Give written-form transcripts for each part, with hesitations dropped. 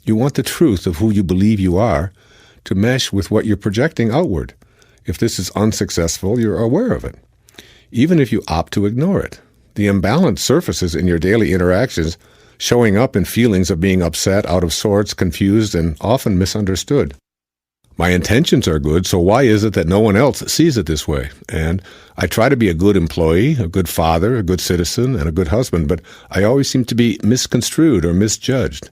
You want the truth of who you believe you are to mesh with what you're projecting outward. If this is unsuccessful, you're aware of it, even if you opt to ignore it. The imbalance surfaces in your daily interactions, showing up in feelings of being upset, out of sorts, confused, and often misunderstood. My intentions are good, so why is it that no one else sees it this way? And I try to be a good employee, a good father, a good citizen, and a good husband, but I always seem to be misconstrued or misjudged.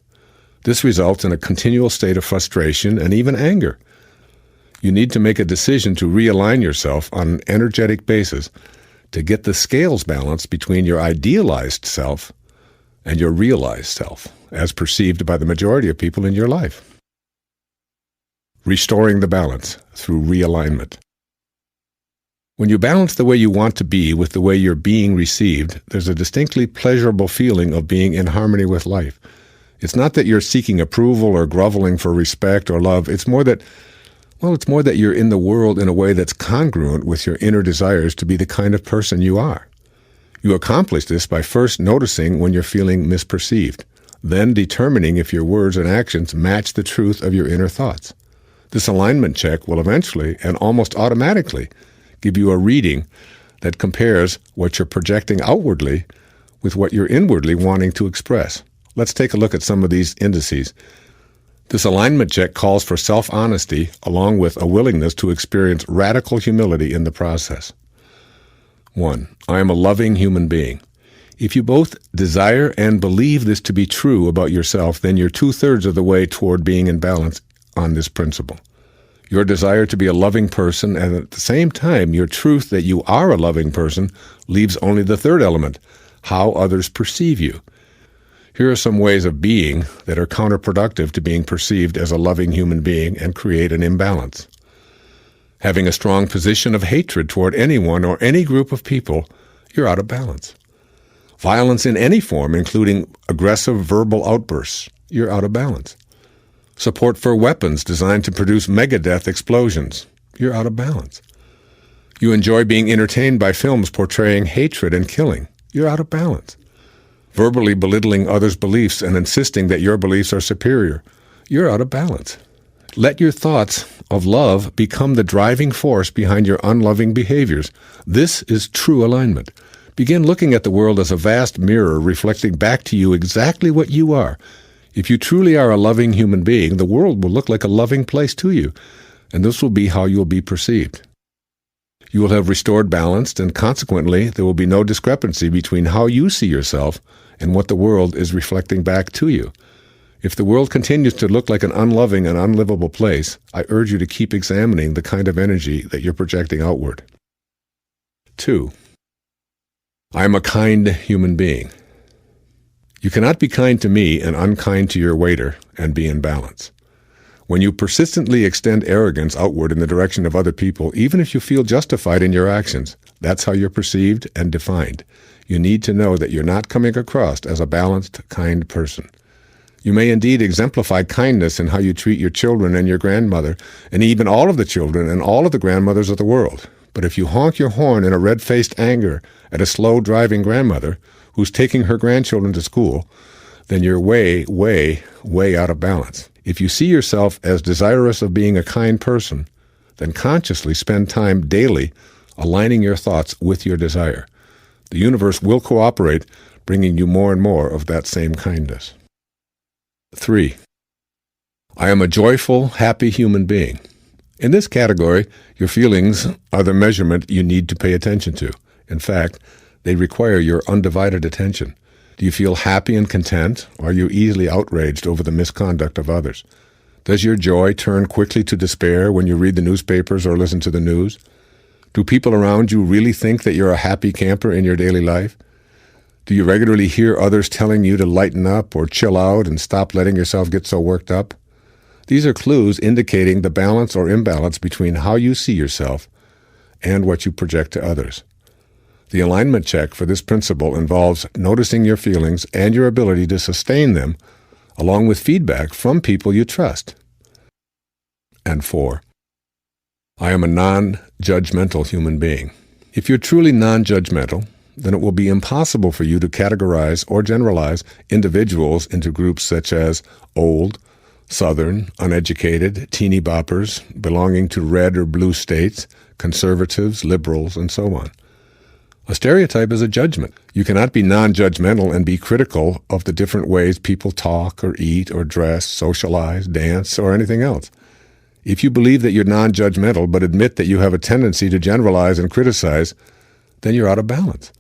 This results in a continual state of frustration and even anger. You need to make a decision to realign yourself on an energetic basis to get the scales balanced between your idealized self and your realized self, as perceived by the majority of people in your life. Restoring the balance through realignment. When you balance the way you want to be with the way you're being received, there's a distinctly pleasurable feeling of being in harmony with life. It's not that you're seeking approval or groveling for respect or love. It's more that you're in the world in a way that's congruent with your inner desires to be the kind of person you are. You accomplish this by first noticing when you're feeling misperceived, then determining if your words and actions match the truth of your inner thoughts. This alignment check will eventually and almost automatically give you a reading that compares what you're projecting outwardly with what you're inwardly wanting to express. Let's take a look at some of these indices. This alignment check calls for self-honesty along with a willingness to experience radical humility in the process. 1. I am a loving human being. If you both desire and believe this to be true about yourself, then you're 2/3 of the way toward being in balance on this principle. Your desire to be a loving person, and at the same time, your truth that you are a loving person, leaves only the third element, how others perceive you. Here are some ways of being that are counterproductive to being perceived as a loving human being and create an imbalance. Having a strong position of hatred toward anyone or any group of people, you're out of balance. Violence in any form, including aggressive verbal outbursts, you're out of balance. Support for weapons designed to produce megadeath explosions, you're out of balance. You enjoy being entertained by films portraying hatred and killing, you're out of balance. Verbally belittling others' beliefs and insisting that your beliefs are superior, you're out of balance. Let your thoughts of love become the driving force behind your unloving behaviors. This is true alignment. Begin looking at the world as a vast mirror reflecting back to you exactly what you are. If you truly are a loving human being, the world will look like a loving place to you, and this will be how you will be perceived. You will have restored balance, and consequently, there will be no discrepancy between how you see yourself and what the world is reflecting back to you. If the world continues to look like an unloving and unlivable place, I urge you to keep examining the kind of energy that you're projecting outward. 2. I am a kind human being. You cannot be kind to me and unkind to your waiter and be in balance. When you persistently extend arrogance outward in the direction of other people, even if you feel justified in your actions, that's how you're perceived and defined. You need to know that you're not coming across as a balanced, kind person. You may indeed exemplify kindness in how you treat your children and your grandmother, and even all of the children and all of the grandmothers of the world. But if you honk your horn in a red-faced anger at a slow-driving grandmother who's taking her grandchildren to school, then you're way, way, way out of balance. If you see yourself as desirous of being a kind person, then consciously spend time daily aligning your thoughts with your desire. The universe will cooperate, bringing you more and more of that same kindness. 3. I am a joyful, happy human being. In this category, your feelings are the measurement you need to pay attention to. In fact, they require your undivided attention. Do you feel happy and content, or are you easily outraged over the misconduct of others? Does your joy turn quickly to despair when you read the newspapers or listen to the news? Do people around you really think that you're a happy camper in your daily life? Do you regularly hear others telling you to lighten up or chill out and stop letting yourself get so worked up? These are clues indicating the balance or imbalance between how you see yourself and what you project to others. The alignment check for this principle involves noticing your feelings and your ability to sustain them, along with feedback from people you trust. And 4. I am a non-judgmental human being. If you're truly non-judgmental, then it will be impossible for you to categorize or generalize individuals into groups such as old, Southern, uneducated, teeny boppers, belonging to red or blue states, conservatives, liberals, and so on. A stereotype is a judgment. You cannot be non-judgmental and be critical of the different ways people talk or eat or dress, socialize, dance, or anything else. If you believe that you're non-judgmental but admit that you have a tendency to generalize and criticize, then you're out of balance.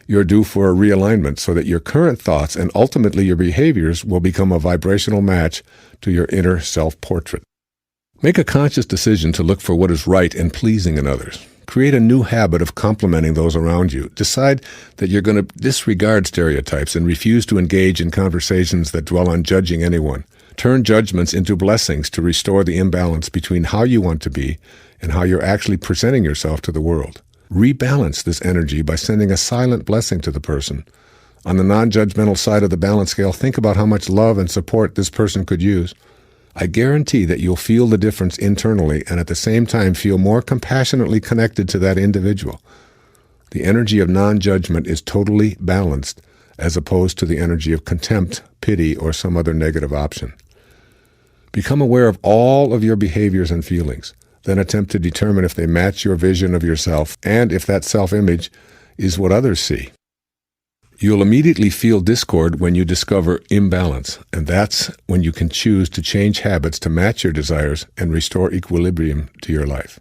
You're due for a realignment so that your current thoughts and ultimately your behaviors will become a vibrational match to your inner self-portrait. Make a conscious decision to look for what is right and pleasing in others. Create a new habit of complimenting those around you. Decide that you're going to disregard stereotypes and refuse to engage in conversations that dwell on judging anyone. Turn judgments into blessings to restore the imbalance between how you want to be and how you're actually presenting yourself to the world. Rebalance this energy by sending a silent blessing to the person. On the non-judgmental side of the balance scale, think about how much love and support this person could use. I guarantee that you'll feel the difference internally and at the same time feel more compassionately connected to that individual. The energy of non-judgment is totally balanced as opposed to the energy of contempt, pity, or some other negative option. Become aware of all of your behaviors and feelings. Then attempt to determine if they match your vision of yourself and if that self-image is what others see. You'll immediately feel discord when you discover imbalance, and that's when you can choose to change habits to match your desires and restore equilibrium to your life.